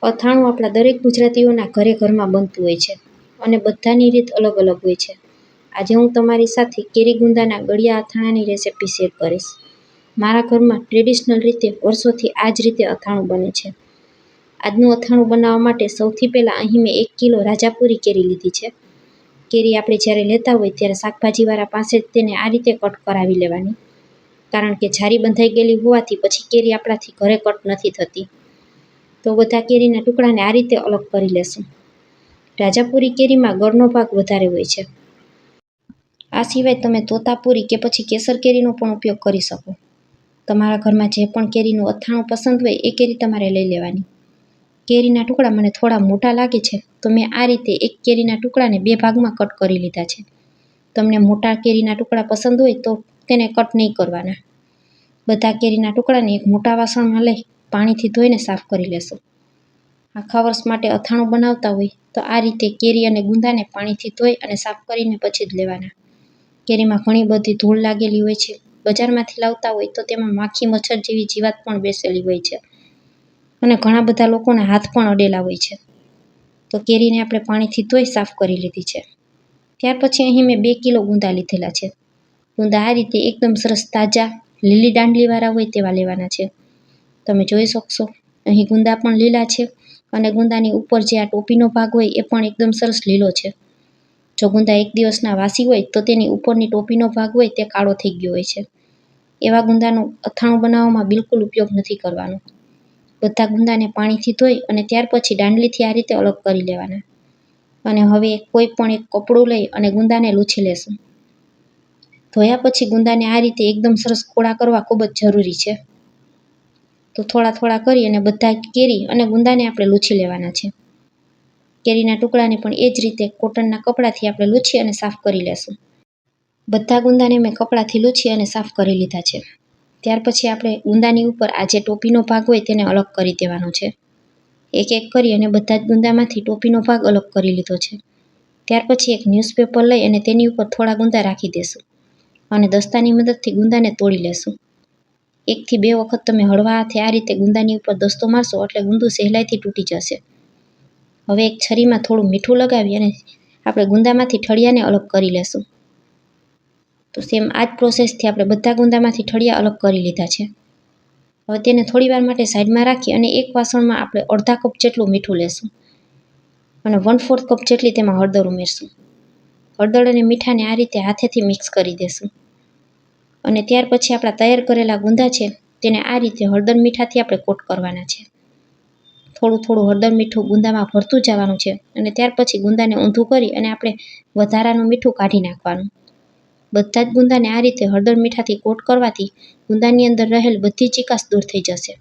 અથાણું આપણા દરેક ગુજરાતીઓના ઘરમાં બનતું હોય છે અને બધાની રીત અલગ અલગ હોય છે. આજે હું તમારી સાથે કેરી ગુંદાના ગળ્યા અથાણાની રેસિપી શેર કરીશ. મારા ઘરમાં ટ્રેડિશનલ રીતે વર્ષોથી આ જ રીતે અથાણું બને છે. આજનું અથાણું બનાવવા માટે સૌથી પહેલાં અહીં મેં 1 કિલો રાજાપુરી કેરી લીધી છે. કેરી આપણે જ્યારે લેતા હોય ત્યારે શાકભાજીવાળા પાસે તેને આ રીતે કટ કરાવી લેવાની, કારણ કે જારી બંધાઈ ગયેલી હોવાથી પછી કેરી આપણાથી ઘરે કટ નથી થતી. તો બધા કેરીના ટુકડાને આ રીતે અલગ કરી લેશું. રાજાપુરી કેરીમાં ગળનો ભાગ વધારે હોય છે. આ સિવાય તમે તોતાપુરી કે પછી કેસર કેરીનો પણ ઉપયોગ કરી શકો. તમારા ઘરમાં જે પણ કેરીનું અથાણું પસંદ હોય એ કેરી તમારે લઈ લેવાની. કેરીના ટુકડા મને થોડા મોટા લાગે છે તો મેં આ રીતે એક કેરીના ટુકડાને 2 ભાગમાં કટ કરી લીધા છે. તમને મોટા કેરીના ટુકડા પસંદ હોય તો તેને કટ નહીં કરવાના. બધા કેરીના ટુકડાને એક મોટા વાસણમાં લઈ પાણીથી ધોઈને સાફ કરી લેશું. આખા વર્ષ માટે અથાણું બનાવતા હોય તો આ રીતે કેરી અને ગુંદાને પાણીથી ધોઈ અને સાફ કરીને પછી જ લેવાના. કેરીમાં ઘણી બધી ધૂળ લાગેલી હોય છે. બજારમાંથી લાવતા હોય તો તેમાં માખી મચ્છર જેવી જીવાત પણ બેસેલી હોય છે અને ઘણા બધા લોકોના હાથ પણ અડેલા હોય છે. તો કેરીને આપણે પાણીથી ધોઈ સાફ કરી લીધી છે. ત્યાર પછી અહીં મેં 2 કિલો ગુંદા લીધેલા છે. ગુંદા આ રીતે એકદમ સરસ તાજા લીલી દાંડલીવાળા હોય તેવા લેવાના છે. તમે જોઈ શકશો અહીં ગુંદા પણ લીલા છે અને ગુંદાની ઉપર જે આ ટોપીનો ભાગ હોય એ પણ એકદમ સરસ લીલો છે. જો ગુંદા 1 દિવસના વાસી હોય તો તેની ઉપરની ટોપીનો ભાગ હોય તે કાળો થઈ ગયો હોય છે. એવા ગુંદાનું અથાણું બનાવવામાં બિલકુલ ઉપયોગ નથી કરવાનો. બધા ગુંદાને પાણીથી ધોઈ અને ત્યાર પછી દાંડલીથી આ રીતે અલગ કરી લેવાના. અને હવે કોઈ પણ એક કપડું લઈ અને ગુંદાને લૂછી લેશું. ધોયા પછી ગુંદાને આ રીતે એકદમ સરસ કોરા કરવા ખૂબ જ જરૂરી છે. તો થોડા થોડા કરી અને બધા કેરી અને ગુંદાને આપણે લૂછી લેવાના છે. કેરીના ટુકડાને પણ એ જ રીતે કોટનના કપડાથી આપણે લૂછી અને સાફ કરી લેશું. બધા ગુંદાને મેં કપડાથી લૂછી અને સાફ કરી લીધા છે. ત્યાર પછી આપણે ગુંદાની ઉપર આ જે ટોપીનો ભાગ હોય તેને અલગ કરી દેવાનો છે. એક એક કરી અને બધા જ ગુંદામાંથી ટોપીનો ભાગ અલગ કરી લીધો છે. ત્યાર પછી એક ન્યૂઝપેપર લઈ અને તેની ઉપર થોડા ગુંદા રાખી દેશું અને દસ્તાની મદદથી ગુંદાને તોડી લેશું. 1 થી 2 વખત તમે હળવા હાથે આ રીતે ગુંદાની ઉપર દસ્તો મારશો એટલે ગુંદું સહેલાઈથી તૂટી જશે. હવે એક છરીમાં થોડું મીઠું લગાવી અને આપણે ગુંદામાંથી ઠળિયાને અલગ કરી લેશું. તો સેમ આ જ પ્રોસેસથી આપણે બધા ગુંદામાંથી ઠળિયા અલગ કરી લીધા છે. હવે તેને થોડીવાર માટે સાઈડમાં રાખી અને એક વાસણમાં આપણે અડધા કપ જેટલું મીઠું લેશું અને 1/4 કપ જેટલી તેમાં હળદર ઉમેરશું. હળદર અને મીઠાને આ રીતે હાથેથી મિક્સ કરી દેશું અને ત્યાર પછી આપણા તૈયાર કરેલા ગુંદા છે તેને આ રીતે હળદર મીઠાથી આપણે કોટ કરવાના છે. થોડું થોડું હળદર મીઠું ગુંદામાં ભરતું જવાનું છે અને ત્યાર પછી ગુંદાને ઊંધું કરી અને આપણે વધારાનું મીઠું કાઢી નાખવાનું. બધા જ ગુંદાને આ રીતે હળદર મીઠાથી કોટ કરવાથી ગુંદાની અંદર રહેલ બધી ચીકાશ દૂર થઈ જશે.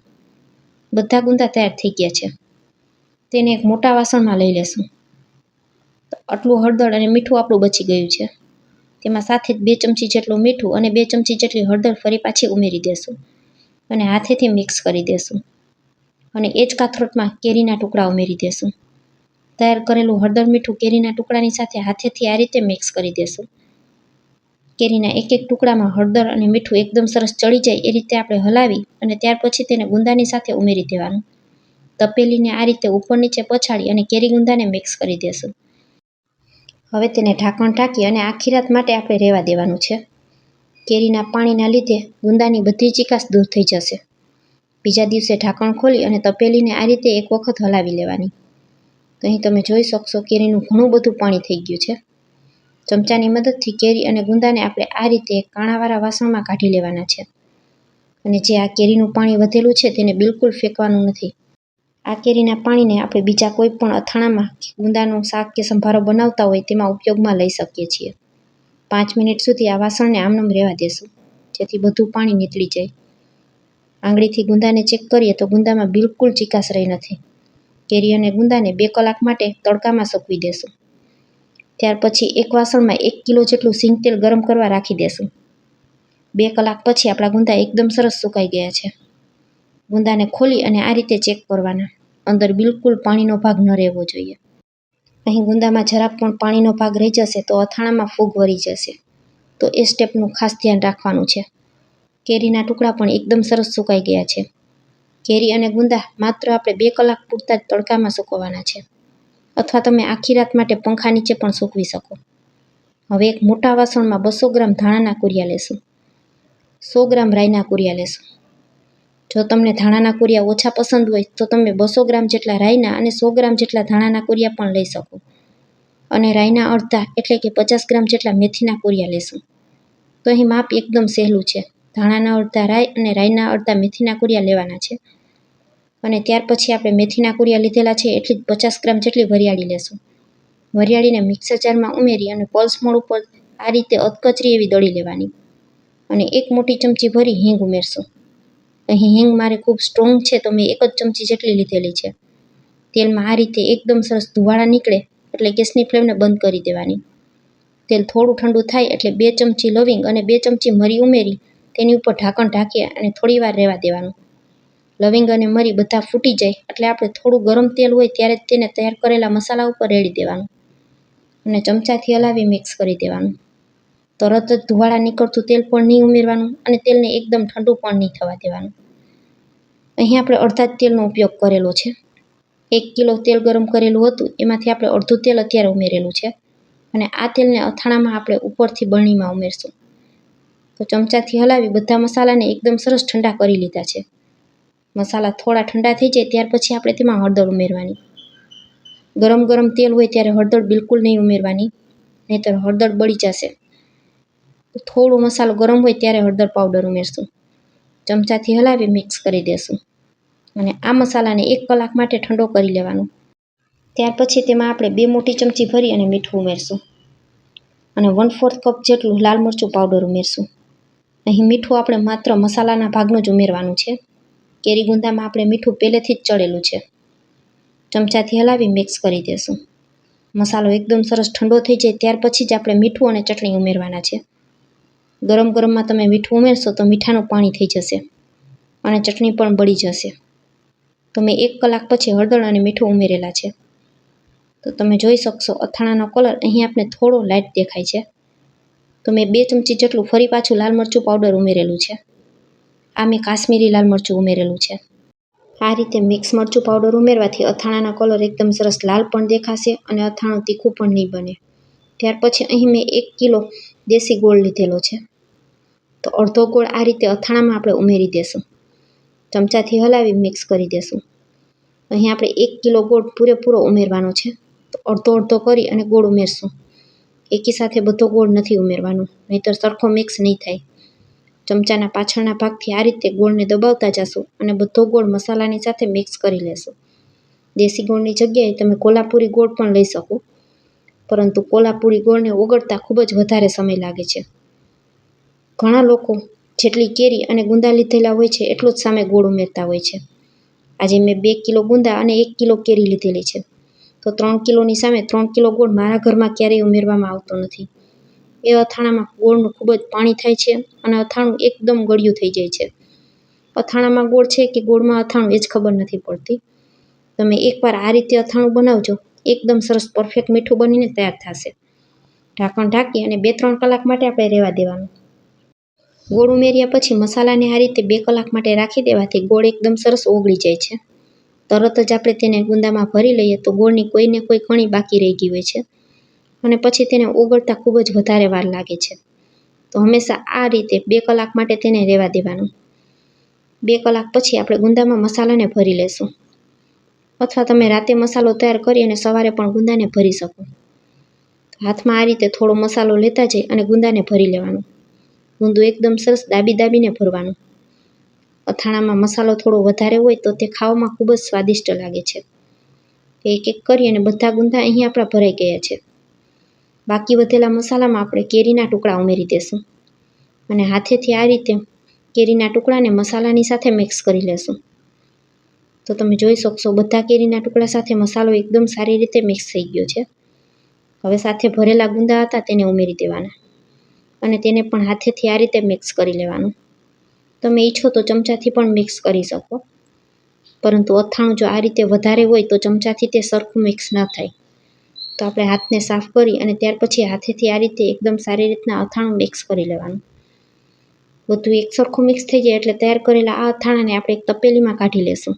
બધા ગુંદા તૈયાર થઈ ગયા છે. તેને એક મોટા વાસણમાં લઈ લેશું. તો આટલું હળદર અને મીઠું આપણું બચી ગયું છે. તેમાં સાથે જ 2 ચમચી જેટલું મીઠું અને 2 ચમચી જેટલી હળદર ફરી પાછી ઉમેરી દેશું અને હાથેથી મિક્સ કરી દેશું અને એ જ કાથરોટમાં કેરીના ટુકડા ઉમેરી દેશું. તૈયાર કરેલું હળદર મીઠું કેરીના ટુકડાની સાથે હાથેથી આ રીતે મિક્સ કરી દેશું. કેરીના એક એક ટુકડામાં હળદર અને મીઠું એકદમ સરસ ચડી જાય એ રીતે આપણે હલાવી અને ત્યાર પછી તેને ગુંદાની સાથે ઉમેરી દેવાનું. તપેલીને આ રીતે ઉપર નીચે પછાડી અને કેરી ગુંદાને મિક્સ કરી દેશું. હવે તેને ઢાંકણ ઢાંકી અને આખી રાત માટે આપણે રહેવા દેવાનું છે. કેરીના પાણીના લીધે ગુંદાની બધી ચીકાશ દૂર થઈ જશે. બીજા દિવસે ઢાંકણ ખોલી અને તપેલીને આ રીતે એક વખત હલાવી લેવાની. તો અહીં તમે જોઈ શકશો કેરીનું ઘણું બધું પાણી થઈ ગયું છે. ચમચાની મદદથી કેરી અને ગુંદાને આપણે આ રીતે કાણાવાળા વાસણમાં કાઢી લેવાના છે અને જે આ કેરીનું પાણી વધેલું છે તેને બિલકુલ ફેંકવાનું નથી. આ કેરીના પાણીને આપણે બીજા કોઈ પણ અથાણામાં ગુંદાનું શાક કે સંભારો બનાવતા હોય તેમાં ઉપયોગમાં લઈ શકીએ છીએ. 5 મિનિટ સુધી આ વાસણને આમનામ રહેવા દેશું જેથી બધું પાણી નીકળી જાય. આંગળીથી ગુંદાને ચેક કરીએ તો ગુંદામાં બિલકુલ ચીકાશ રહી નથી. કેરી અને ગુંદાને 2 કલાક માટે તડકામાં સૂકવી દેશું. ત્યાર પછી એક વાસણમાં 1 કિલો જેટલું સિંગ તેલ ગરમ કરવા રાખી દેશું. 2 કલાક પછી આપણા ગુંદા એકદમ સરસ સુકાઈ ગયા છે. ગુંદાને ખોલી અને આ રીતે ચેક કરવાના. અંદર બિલકુલ પાણીનો ભાગ ન રહેવો જોઈએ. અહીં ગુંદામાં જરાક પણ પાણીનો ભાગ રહી જશે તો અથાણામાં ફૂગ વળી જશે. તો એ સ્ટેપનું ખાસ ધ્યાન રાખવાનું છે. કેરીના ટુકડા પણ એકદમ સરસ સુકાઈ ગયા છે. કેરી અને ગુંદા માત્ર આપણે 2 કલાક પૂરતા જ તડકામાં સૂકવવાના છે, અથવા તમે આખી રાત માટે પંખા નીચે પણ સૂકવી શકો. હવે એક મોટા વાસણમાં 200 ગ્રામ ધાણાના કુરિયા લેશું, 100 ગ્રામ રાઈના કુરિયા લેશું. જો તમને ધાણાના કુરિયા ઓછા પસંદ હોય તો તમે 200 ગ્રામ જેટલા રાઈના અને 100 ગ્રામ જેટલા ધાણાના કુરિયા પણ લઈ શકો. અને રાઈના અડધા એટલે કે 50 ગ્રામ જેટલા મેથીના કુરિયા લેશું. તો અહીં માપ એકદમ સહેલું છે. ધાણાના અડધા રાઈ અને રાઈના અડધા મેથીના કુરિયા લેવાના છે. અને ત્યાર પછી આપણે મેથીના કુરિયા લીધેલા છે એટલી જ 50 ગ્રામ જેટલી વરિયાળી લેશું. વરિયાળીને મિક્સર જારમાં ઉમેરી અને પલ્સ મોડ ઉપર આ રીતે અધકચરી એવી દળી લેવાની. અને 1 મોટી ચમચી ભરી હિંગ ઉમેરશું. અહીં હિંગ મારે ખૂબ સ્ટ્રોંગ છે તો મેં 1 જ ચમચી જેટલી લીધેલી છે. તેલમાં આ રીતે એકદમ સરસ ધુવાળા નીકળે એટલે ગેસની ફ્લેમને બંધ કરી દેવાની. તેલ થોડું ઠંડુ થાય એટલે 2 ચમચી લવિંગ અને 2 ચમચી મરી ઉમેરી તેની ઉપર ઢાંકણ ઢાંકી અને થોડી વાર રહેવા દેવાનું. લવિંગ અને મરી બધા ફૂટી જાય એટલે આપણે થોડું ગરમ તેલ હોય ત્યારે જ તેને તૈયાર કરેલા મસાલા ઉપર રેડી દેવાનું અને ચમચાથી હલાવી મિક્સ કરી દેવાનું. તરત જ ધુવાળા નીકળતું તેલ પણ નહીં ઉમેરવાનું અને તેલને એકદમ ઠંડુ પણ નહીં થવા દેવાનું. અહીં આપણે અડધા જ તેલનો ઉપયોગ કરેલો છે. 1 કિલો તેલ ગરમ કરેલું હતું એમાંથી આપણે અડધું તેલ અત્યારે ઉમેરેલું છે. અને આ તેલને અથાણામાં આપણે ઉપરથી બરણીમાં ઉમેરશું. તો ચમચાથી હલાવી બધા મસાલાને એકદમ સરસ ઠંડા કરી લીધા છે. મસાલા થોડા ઠંડા થઈ જાય ત્યાર પછી આપણે તેમાં હળદર ઉમેરવાની. ગરમ ગરમ તેલ હોય ત્યારે હળદર બિલકુલ નહીં ઉમેરવાની, નહીંતર હળદર બળી જશે. થોડો મસાલો ગરમ હોય ત્યારે હળદર પાવડર ઉમેરશું. ચમચાથી હલાવી મિક્સ કરી દેશું. અને આ મસાલાને 1 કલાક માટે ઠંડો કરી લેવાનો. ત્યાર પછી તેમાં આપણે 2 મોટી ચમચી ભરી અને મીઠું ઉમેરશું. અને 1/4 કપ જેટલું લાલ મરચું પાવડર ઉમેરશું. અહીં મીઠું આપણે માત્ર મસાલાના ભાગનું જ ઉમેરવાનું છે. કેરી ગુંદામાં આપણે મીઠું પહેલેથી જ ચડેલું છે. ચમચાથી હલાવી મિક્સ કરી દેશું. મસાલો એકદમ સરસ ઠંડો થઈ જાય ત્યાર પછી જ આપણે મીઠું અને ચટણી ઉમેરવાના છે. ગરમ ગરમમાં તમે મીઠું ઉમેરશો તો મીઠાનું પાણી થઈ જશે અને ચટણી પણ બળી જશે. તો મેં 1 કલાક પછી હળદર અને મીઠું ઉમેરેલા છે. તો તમે જોઈ શકશો અથાણાનો કલર અહીં આપણે થોડો લાઇટ દેખાય છે. તો મેં 2 ચમચી જેટલું ફરી પાછું લાલ મરચું પાવડર ઉમેરેલું છે. આ મેં કાશ્મીરી લાલ મરચું ઉમેરેલું છે. આ રીતે મિક્સ મરચું પાવડર ઉમેરવાથી અથાણાનો કલર એકદમ સરસ લાલ પણ દેખાશે અને અથાણું તીખું પણ નહીં બને. ત્યાર પછી અહીં મેં 1 કિલો દેશી ગોળ લીધેલો છે. તો અડધો ગોળ આ રીતે અથાણામાં આપણે ઉમેરી દેશું. ચમચાથી હલાવી મિક્સ કરી દેશું. અહીં આપણે 1 કિલો ગોળ પૂરેપૂરો ઉમેરવાનો છે. તો અડધો અડધો કરી અને ગોળ ઉમેરશું. એકી સાથે બધો ગોળ નથી ઉમેરવાનો, નહીંતર સરખો મિક્સ નહીં થાય. ચમચાના પાછળના ભાગથી આ રીતે ગોળને દબાવતા જશું અને બધો ગોળ મસાલાની સાથે મિક્સ કરી લેશું. દેશી ગોળની જગ્યાએ તમે કોલ્હાપુરી ગોળ પણ લઈ શકો, પરંતુ કોલ્હાપુરી ગોળને ઓગળતા ખૂબ જ વધારે સમય લાગે છે. ઘણા લોકો જેટલી કેરી અને ગુંદા લીધેલા હોય છે એટલું જ સામે ગોળ ઉમેરતા હોય છે. આજે મેં 2 કિલો ગુંદા અને 1 કિલો કેરી લીધેલી છે. તો 3 કિલોની સામે 3 કિલો ગોળ મારા ઘરમાં ક્યારેય ઉમેરવામાં આવતો નથી. એ અથાણામાં ગોળનું ખૂબ જ પાણી થાય છે અને અથાણું એકદમ ગળ્યું થઈ જાય છે. અથાણામાં ગોળ છે કે ગોળમાં અથાણું એ જ ખબર નથી પડતી. તમે એકવાર આ રીતે અથાણું બનાવજો, એકદમ સરસ પરફેક્ટ મીઠું બનીને તૈયાર થશે. ઢાંકણ ઢાંકી અને 2-3 કલાક માટે આપણે રહેવા દેવાનું. ગોળ ઉમેર્યા પછી મસાલાને આ રીતે 2 કલાક માટે રાખી દેવાથી ગોળ એકદમ સરસ ઓગળી જાય છે. તરત જ આપણે તેને ગુંદામાં ભરી લઈએ તો ગોળની કોઈને કોઈ કણી બાકી રહી ગઈ હોય છે અને પછી તેને ઓગળતા ખૂબ જ વધારે વાર લાગે છે. તો હંમેશા આ રીતે 2 કલાક માટે તેને રહેવા દેવાનું. 2 કલાક પછી આપણે ગુંદામાં મસાલાને ભરી લેશું. અથવા તમે રાતે મસાલો તૈયાર કરી અને સવારે પણ ગુંદાને ભરી શકો. હાથમાં આ રીતે થોડો મસાલો લેતા જઈ અને ગુંદાને ભરી લેવાનું. ગુંદું એકદમ સરસ દાબીને ભરવાનું. અથાણામાં મસાલો થોડો વધારે હોય તો તે ખાવામાં ખૂબ જ સ્વાદિષ્ટ લાગે છે. એક એક કરી અને બધા ગુંદા અહીં આપણા ભરાઈ ગયા છે. બાકી વધેલા મસાલામાં આપણે કેરીના ટુકડા ઉમેરી દેશું અને હાથેથી આ રીતે કેરીના ટુકડાને મસાલાની સાથે મિક્સ કરી લેશું. તો તમે જોઈ શકશો બધા કેરીના ટુકડા સાથે મસાલો એકદમ સારી રીતે મિક્સ થઈ ગયો છે. હવે સાથે ભરેલા ગુંદા હતા તેને ઉમેરી દેવાના અને તેને પણ હાથેથી આ રીતે મિક્સ કરી લેવાનું. તમે ઈચ્છો તો ચમચાથી પણ મિક્સ કરી શકો, પરંતુ અથાણું જો આ રીતે વધારે હોય તો ચમચાથી તે સરખું મિક્સ ન થાય. તો આપણે હાથને સાફ કરી અને ત્યાર પછી હાથેથી આ રીતે એકદમ સારી રીતના અથાણું મિક્સ કરી લેવાનું. બધું એક સરખું મિક્સ થઈ જાય એટલે તૈયાર કરેલા આ અથાણાને આપણે એક તપેલીમાં કાઢી લેશું.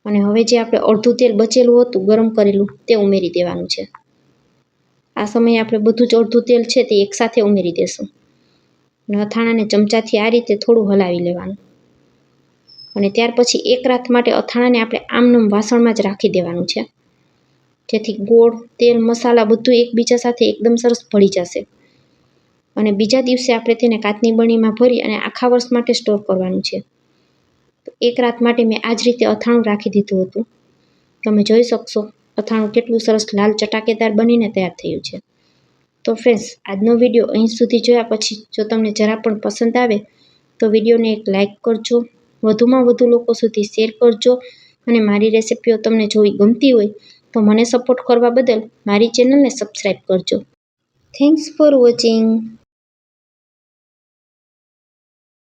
અને હવે જે આપણે અડધું તેલ બચેલું હતું ગરમ કરેલું તે ઉમેરી દેવાનું છે. આ સમયે આપણે બધું જ અડધું તેલ છે તે એકસાથે ઉમેરી દેશું. અને અથાણાને ચમચાથી આ રીતે થોડું હલાવી લેવાનું. અને ત્યાર પછી એક રાત માટે અથાણાને આપણે આમનામ વાસણમાં જ રાખી દેવાનું છે, જેથી ગોળ, તેલ, મસાલા બધું એકબીજા સાથે એકદમ સરસ ભળી જશે. અને બીજા દિવસે આપણે તેને કાચની બરણીમાં ભરી અને આખા વર્ષ માટે સ્ટોર કરવાનું છે. તો એક રાત માટે મેં આ જ રીતે અથાણું રાખી દીધું હતું. તમે જોઈ શકશો અથાણું કેટલું સરસ લાલ ચટાકેદાર બનીને તૈયાર થયું છે. તો ફ્રેન્ડ્સ, આજનો વિડીયો અહીં સુધી જોયા પછી જો તમને જરા પણ પસંદ આવે તો વિડીયોને એક લાઇક કરજો, વધુમાં વધુ લોકો સુધી શેર કરજો અને મારી રેસિપીઓ તમને જોવી ગમતી હોય તો મને સપોર્ટ કરવા બદલ મારી ચેનલને સબસ્ક્રાઈબ કરજો. Thanks for watching.